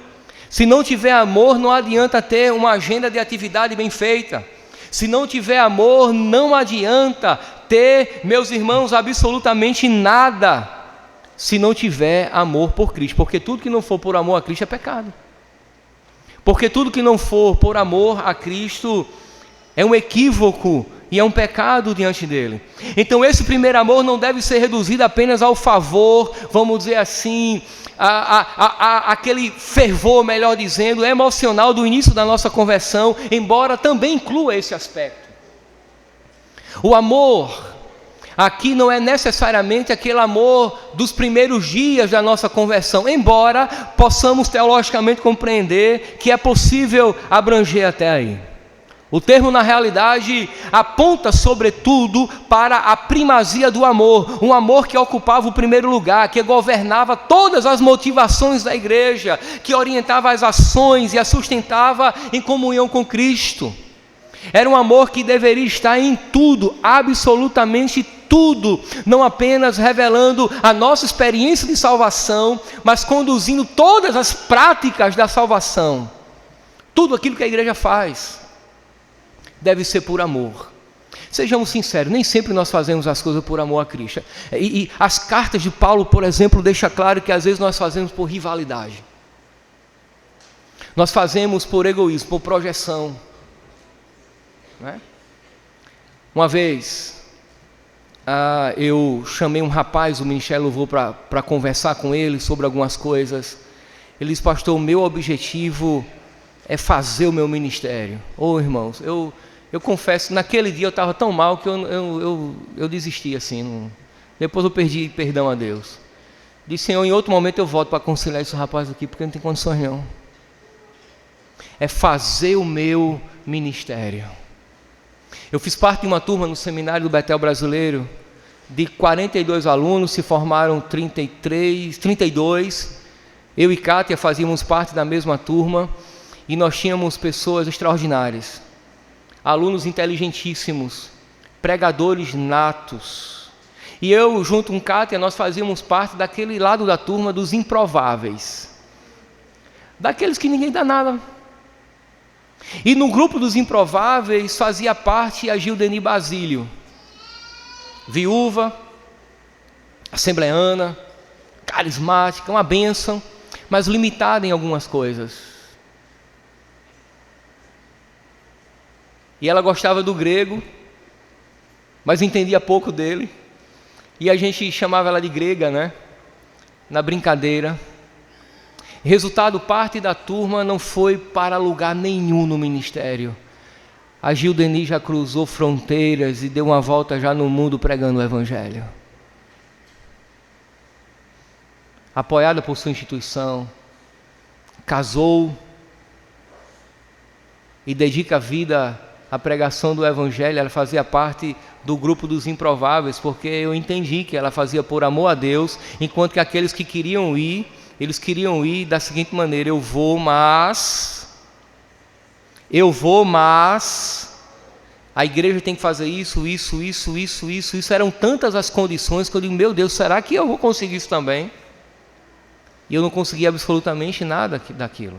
A: Se não tiver amor, não adianta ter uma agenda de atividade bem feita. Se não tiver amor, não adianta ter, meus irmãos, absolutamente nada, se não tiver amor por Cristo. Porque tudo que não for por amor a Cristo é pecado. Porque tudo que não for por amor a Cristo é um equívoco e é um pecado diante dele. Então esse primeiro amor não deve ser reduzido apenas ao favor, vamos dizer assim, aquele fervor, melhor dizendo, emocional do início da nossa conversão, embora também inclua esse aspecto. O amor aqui não é necessariamente aquele amor dos primeiros dias da nossa conversão, embora possamos teologicamente compreender que é possível abranger até aí. O termo, na realidade, aponta sobretudo para a primazia do amor, um amor que ocupava o primeiro lugar, que governava todas as motivações da igreja, que orientava as ações e a sustentava em comunhão com Cristo. Era um amor que deveria estar em tudo, absolutamente tudo, não apenas revelando a nossa experiência de salvação, mas conduzindo todas as práticas da salvação. Tudo aquilo que a igreja faz deve ser por amor. Sejamos sinceros, nem sempre nós fazemos as coisas por amor a Cristo. E as cartas de Paulo, por exemplo, deixam claro que às vezes nós fazemos por rivalidade. Nós fazemos por egoísmo, por projeção. Não é? Uma vez, eu chamei um rapaz do Ministério Louvor para conversar com ele sobre algumas coisas. Ele disse: pastor, o meu objetivo é fazer o meu ministério. Irmãos, eu confesso, naquele dia eu estava tão mal que eu desisti assim. Depois eu pedi perdão a Deus. Disse: Senhor, em outro momento eu volto para aconselhar esse rapaz aqui, porque não tem condições não. É fazer o meu ministério. Eu fiz parte de uma turma no seminário do Betel Brasileiro. De 42 alunos, se formaram 32. Eu e Kátia fazíamos parte da mesma turma. E nós tínhamos pessoas extraordinárias. Alunos inteligentíssimos. Pregadores natos. E eu, junto com Kátia, nós fazíamos parte daquele lado da turma dos improváveis. Daqueles que ninguém dá nada. E no grupo dos improváveis fazia parte a Gildeni Basílio, viúva, assembleana, carismática, uma bênção, mas limitada em algumas coisas. E ela gostava do grego, mas entendia pouco dele, e a gente chamava ela de grega, né? Na brincadeira. Resultado, parte da turma não foi para lugar nenhum no ministério. A Gildeni já cruzou fronteiras e deu uma volta já no mundo pregando o Evangelho. Apoiada por sua instituição, casou e dedica a vida à pregação do Evangelho. Ela fazia parte do grupo dos improváveis, porque eu entendi que ela fazia por amor a Deus, enquanto que aqueles que queriam ir, eles queriam ir da seguinte maneira: eu vou, mas a igreja tem que fazer isso. Eram tantas as condições que eu digo: meu Deus, será que eu vou conseguir isso também? E eu não consegui absolutamente nada daquilo,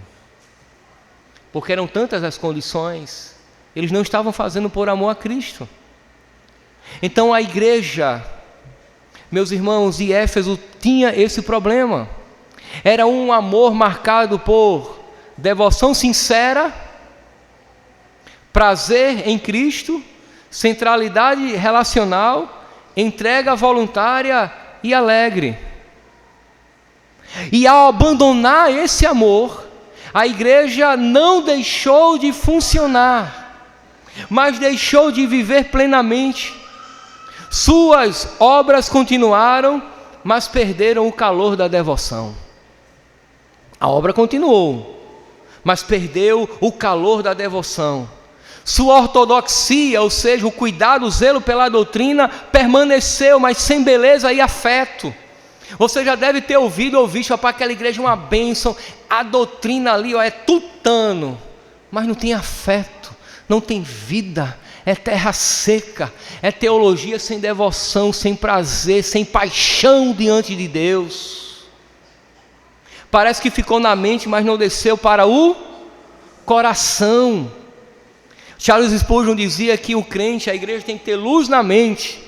A: porque eram tantas as condições. Eles não estavam fazendo por amor a Cristo. Então a igreja, meus irmãos, de Éfeso tinha esse problema. Era um amor marcado por devoção sincera, prazer em Cristo, centralidade relacional, entrega voluntária e alegre. E ao abandonar esse amor, a igreja não deixou de funcionar, mas deixou de viver plenamente. Suas obras continuaram, mas perderam o calor da devoção. A obra continuou, mas perdeu o calor da devoção. Sua ortodoxia, ou seja, o cuidado, o zelo pela doutrina, permaneceu, mas sem beleza e afeto. Você já deve ter ouvido ou visto: para aquela igreja é uma bênção, a doutrina ali é tutano, mas não tem afeto, não tem vida, é terra seca, é teologia sem devoção, sem prazer, sem paixão diante de Deus. Parece que ficou na mente, mas não desceu para o coração. Charles Spurgeon dizia que o crente, a igreja, tem que ter luz na mente,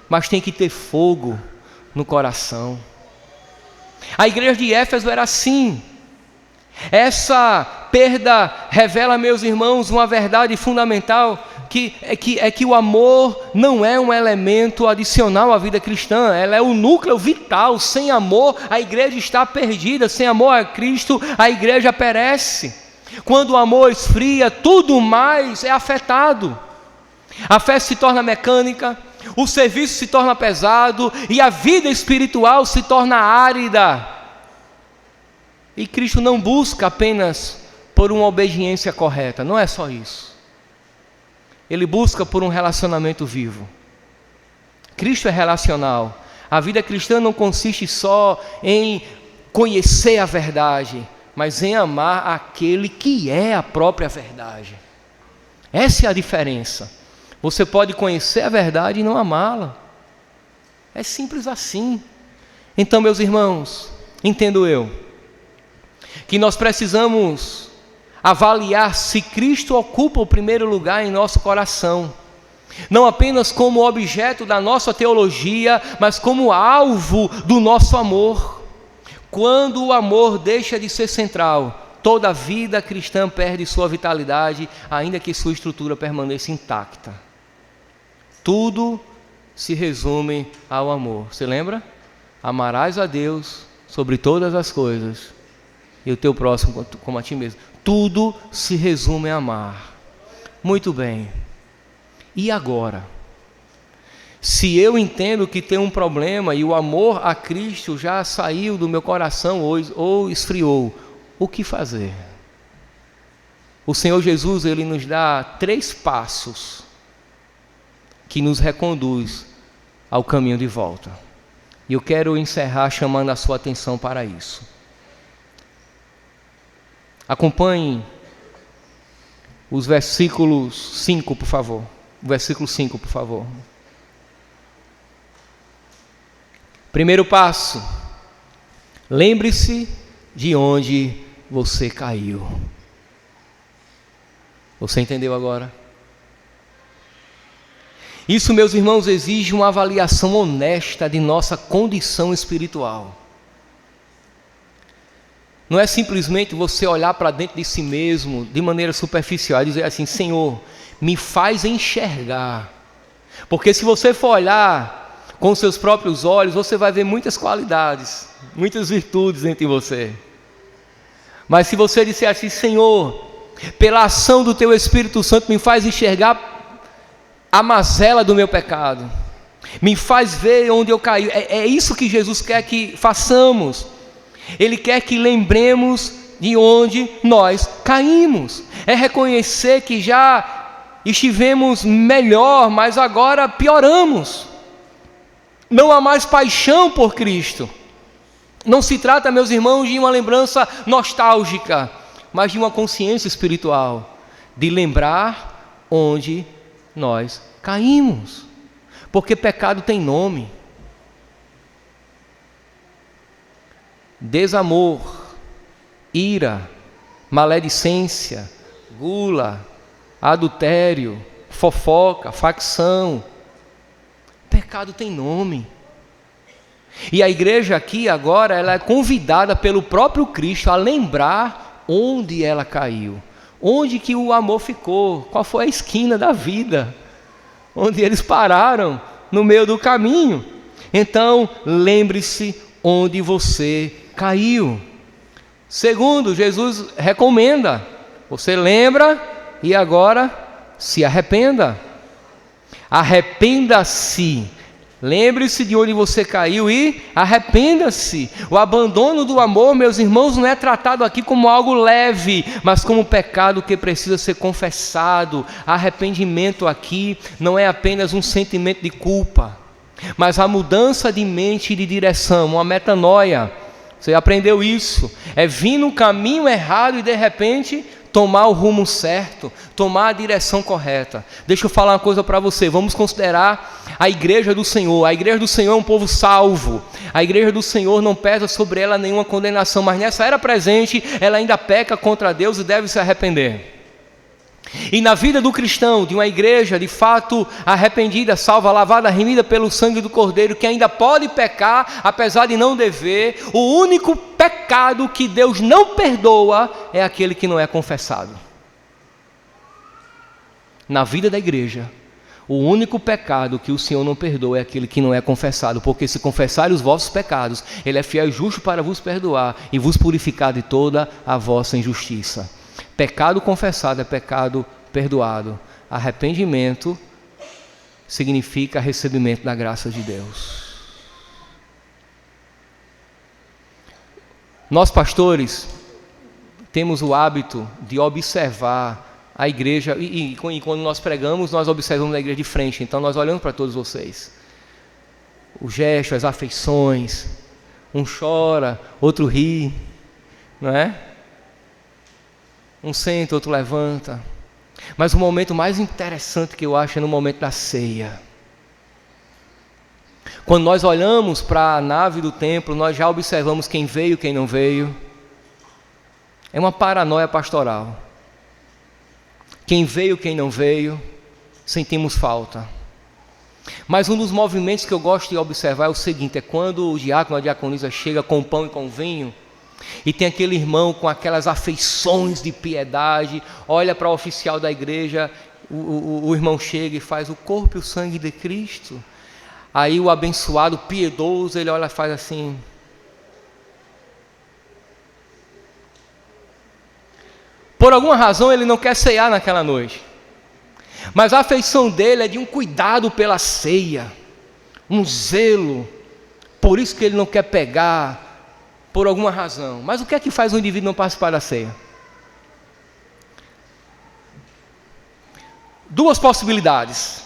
A: mas tem que ter fogo no coração. A igreja de Éfeso era assim. Essa perda revela, meus irmãos, uma verdade fundamental, que o amor não é um elemento adicional à vida cristã. Ela é o núcleo vital. Sem amor, a igreja está perdida. Sem amor a Cristo, a igreja perece. Quando o amor esfria, tudo mais é afetado. A fé se torna mecânica, o serviço se torna pesado e a vida espiritual se torna árida. E Cristo não busca apenas por uma obediência correta, não é só isso. Ele busca por um relacionamento vivo. Cristo é relacional. A vida cristã não consiste só em conhecer a verdade, mas em amar aquele que é a própria verdade. Essa é a diferença. Você pode conhecer a verdade e não amá-la. É simples assim. Então, meus irmãos, entendo eu que nós precisamos avaliar se Cristo ocupa o primeiro lugar em nosso coração, não apenas como objeto da nossa teologia, mas como alvo do nosso amor. Quando o amor deixa de ser central, toda a vida cristã perde sua vitalidade, ainda que sua estrutura permaneça intacta. Tudo se resume ao amor. Você lembra? Amarás a Deus sobre todas as coisas e o teu próximo como a ti mesmo. Tudo se resume a amar. Muito bem. E agora? Se eu entendo que tem um problema e o amor a Cristo já saiu do meu coração ou esfriou, o que fazer? O Senhor Jesus, Ele nos dá 3 passos que nos reconduz ao caminho de volta. E eu quero encerrar chamando a sua atenção para isso. Acompanhe os versículos 5, por favor. O versículo 5, por favor. Primeiro passo: lembre-se de onde você caiu. Você entendeu agora? Isso, meus irmãos, exige uma avaliação honesta de nossa condição espiritual. Não é simplesmente você olhar para dentro de si mesmo de maneira superficial e dizer assim: Senhor, me faz enxergar. Porque se você for olhar com seus próprios olhos, você vai ver muitas qualidades, muitas virtudes em você. Mas se você disser assim: Senhor, pela ação do Teu Espírito Santo, me faz enxergar a mazela do meu pecado, me faz ver onde eu caí. É isso que Jesus quer que façamos. Ele quer que lembremos de onde nós caímos. É reconhecer que já estivemos melhor, mas agora pioramos. Não há mais paixão por Cristo. Não se trata, meus irmãos, de uma lembrança nostálgica, mas de uma consciência espiritual, de lembrar onde nós caímos. Porque pecado tem nome. Desamor, ira, maledicência, gula, adultério, fofoca, facção. Pecado tem nome. E a igreja aqui agora, ela é convidada pelo próprio Cristo a lembrar onde ela caiu. Onde que o amor ficou? Qual foi a esquina da vida? Onde eles pararam no meio do caminho. Então, lembre-se onde você caiu. Segundo, Jesus recomenda: você lembra e agora se arrependa. Arrependa-se. Lembre-se de onde você caiu e arrependa-se. O abandono do amor, meus irmãos, não é tratado aqui como algo leve, mas como pecado que precisa ser confessado. Arrependimento aqui não é apenas um sentimento de culpa, mas a mudança de mente e de direção, uma metanoia. Você aprendeu isso? É vir no caminho errado e de repente tomar o rumo certo, tomar a direção correta. Deixa eu falar uma coisa para você. Vamos considerar a igreja do Senhor. A igreja do Senhor é um povo salvo. A igreja do Senhor não pesa sobre ela nenhuma condenação, mas nessa era presente ela ainda peca contra Deus e deve se arrepender. E na vida do cristão, de uma igreja de fato arrependida, salva, lavada, remida pelo sangue do Cordeiro, que ainda pode pecar, apesar de não dever, o único pecado que Deus não perdoa é aquele que não é confessado. Na vida da igreja, o único pecado que o Senhor não perdoa é aquele que não é confessado, porque se confessarem os vossos pecados, Ele é fiel e justo para vos perdoar e vos purificar de toda a vossa injustiça. Pecado confessado é pecado perdoado. Arrependimento significa recebimento da graça de Deus. Nós, pastores, temos o hábito de observar a igreja, e quando nós pregamos, nós observamos a igreja de frente, então nós olhamos para todos vocês. O gesto, as afeições, um chora, outro ri, não é? Um senta, outro levanta. Mas o momento mais interessante que eu acho é no momento da ceia. Quando nós olhamos para a nave do templo, nós já observamos quem veio e quem não veio. É uma paranoia pastoral. Quem veio, quem não veio, sentimos falta. Mas um dos movimentos que eu gosto de observar é o seguinte: é quando o diácono ou a diaconisa chega com pão e com vinho, e tem aquele irmão com aquelas afeições de piedade, olha para o oficial da igreja, o irmão chega e faz o corpo e o sangue de Cristo. Aí o abençoado, piedoso, ele olha e faz assim. Por alguma razão ele não quer ceiar naquela noite, mas a afeição dele é de um cuidado pela ceia, um zelo. Por isso que ele não quer pegar, por alguma razão. Mas o que é que faz um indivíduo não participar da ceia? Duas possibilidades: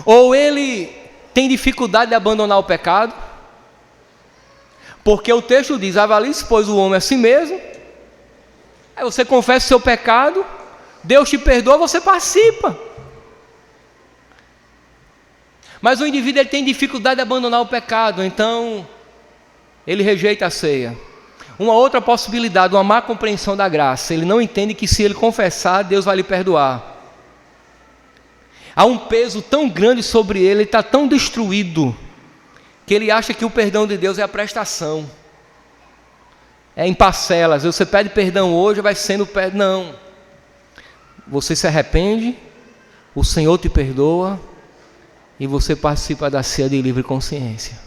A: ou ele tem dificuldade de abandonar o pecado, porque o texto diz: avalie-se, pois, o homem a si mesmo. Aí você confessa o seu pecado, Deus te perdoa, você participa. Mas o indivíduo ele tem dificuldade de abandonar o pecado, então ele rejeita a ceia. Uma outra possibilidade, uma má compreensão da graça: ele não entende que se ele confessar, Deus vai lhe perdoar. Há um peso tão grande sobre ele, ele está tão destruído, que ele acha que o perdão de Deus é a prestação, é em parcelas. Você pede perdão hoje, vai sendo perdão. Não, você se arrepende, o Senhor te perdoa, e você participa da ceia de livre consciência.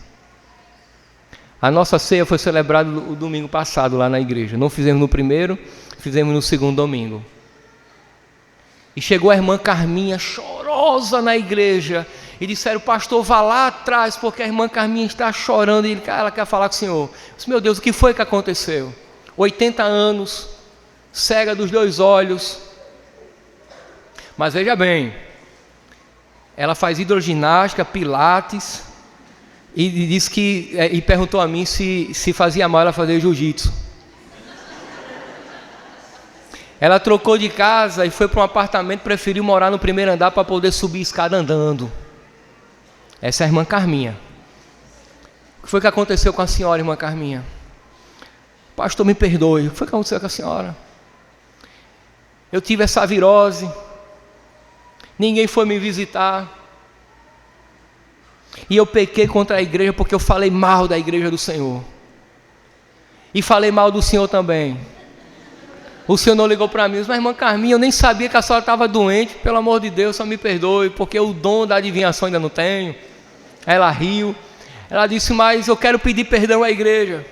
A: A nossa ceia foi celebrada o domingo passado lá na igreja. Não fizemos no primeiro, fizemos no segundo domingo. E chegou a irmã Carminha chorosa na igreja, e disseram: pastor, vá lá atrás, porque a irmã Carminha está chorando, e ela quer falar com o senhor. Eu disse: meu Deus, o que foi que aconteceu? 80 anos, cega dos 2 olhos. Mas veja bem, ela faz hidroginástica, pilates, e disse que, e perguntou a mim se fazia mal ela fazer jiu-jitsu. Ela trocou de casa e foi para um apartamento, preferiu morar no primeiro andar para poder subir a escada andando. Essa é a irmã Carminha. O que foi que aconteceu com a senhora, irmã Carminha? Pastor, me perdoe. O que foi que aconteceu com a senhora? Eu tive essa virose, ninguém foi me visitar, e eu pequei contra a igreja porque eu falei mal da igreja do Senhor, e falei mal do Senhor também. O Senhor não ligou para mim. Mas irmã Carminha, eu nem sabia que a senhora estava doente. Pelo amor de Deus, só me perdoe, porque o dom da adivinhação ainda não tenho. Ela riu. Ela disse: mas eu quero pedir perdão à igreja.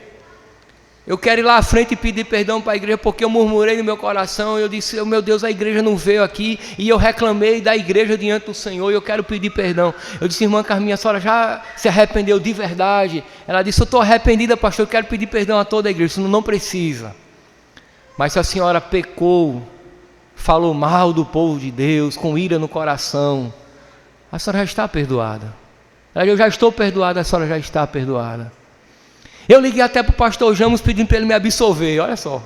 A: Eu quero ir lá à frente e pedir perdão para a igreja, porque eu murmurei no meu coração. Eu disse: meu Deus, a igreja não veio aqui, e eu reclamei da igreja diante do Senhor, e eu quero pedir perdão. Eu disse: irmã Carminha, a senhora já se arrependeu de verdade? Ela disse: eu estou arrependida, pastor, eu quero pedir perdão a toda a igreja. Isso não precisa. Mas se a senhora pecou, falou mal do povo de Deus, com ira no coração, a senhora já está perdoada. Eu já estou perdoada, a senhora já está perdoada. Eu liguei até para o pastor Jamos pedindo para ele me absolver, olha só.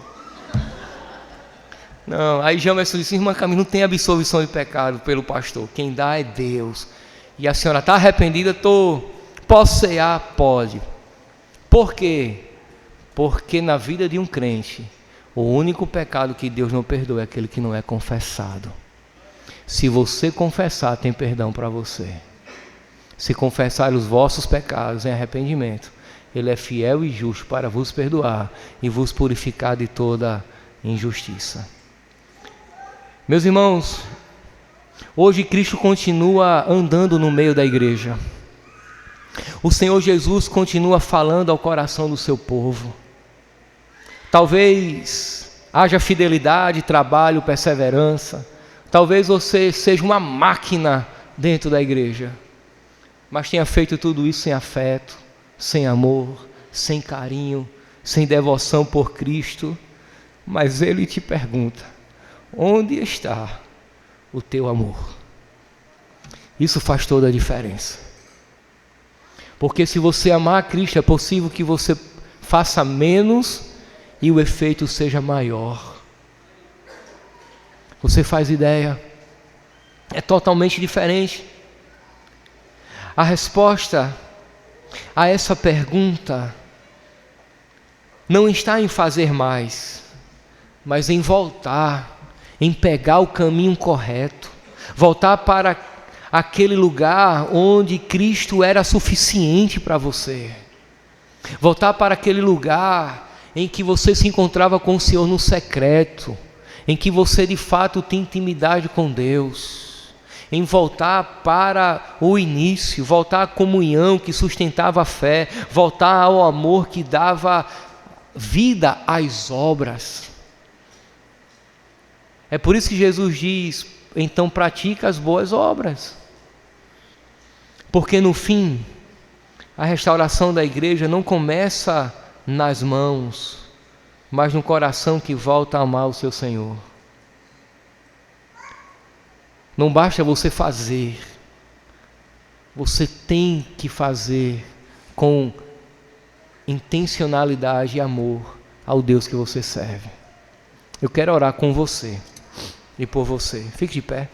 A: Não, aí Jamos disse: irmã Camila, não tem absolvição de pecado pelo pastor, quem dá é Deus. E a senhora está arrependida? Posso cear? Pode. Por quê? Porque na vida de um crente, o único pecado que Deus não perdoa é aquele que não é confessado. Se você confessar, tem perdão para você. Se confessar os vossos pecados em arrependimento, Ele é fiel e justo para vos perdoar e vos purificar de toda injustiça. Meus irmãos, hoje Cristo continua andando no meio da igreja. O Senhor Jesus continua falando ao coração do seu povo. Talvez haja fidelidade, trabalho, perseverança. Talvez você seja uma máquina dentro da igreja, mas tenha feito tudo isso sem afeto, sem amor, sem carinho, sem devoção por Cristo. Mas Ele te pergunta: onde está o teu amor? Isso faz toda a diferença. Porque se você amar a Cristo, é possível que você faça menos e o efeito seja maior. Você faz ideia? É totalmente diferente. A resposta a essa pergunta não está em fazer mais, mas em voltar, em pegar o caminho correto, voltar para aquele lugar onde Cristo era suficiente para você, voltar para aquele lugar em que você se encontrava com o Senhor no secreto, em que você de fato tem intimidade com Deus, em voltar para o início, voltar à comunhão que sustentava a fé, voltar ao amor que dava vida às obras. É por isso que Jesus diz: então pratica as boas obras. Porque no fim, a restauração da igreja não começa nas mãos, mas no coração que volta a amar o seu Senhor. Não basta você fazer, você tem que fazer com intencionalidade e amor ao Deus que você serve. Eu quero orar com você e por você. Fique de pé.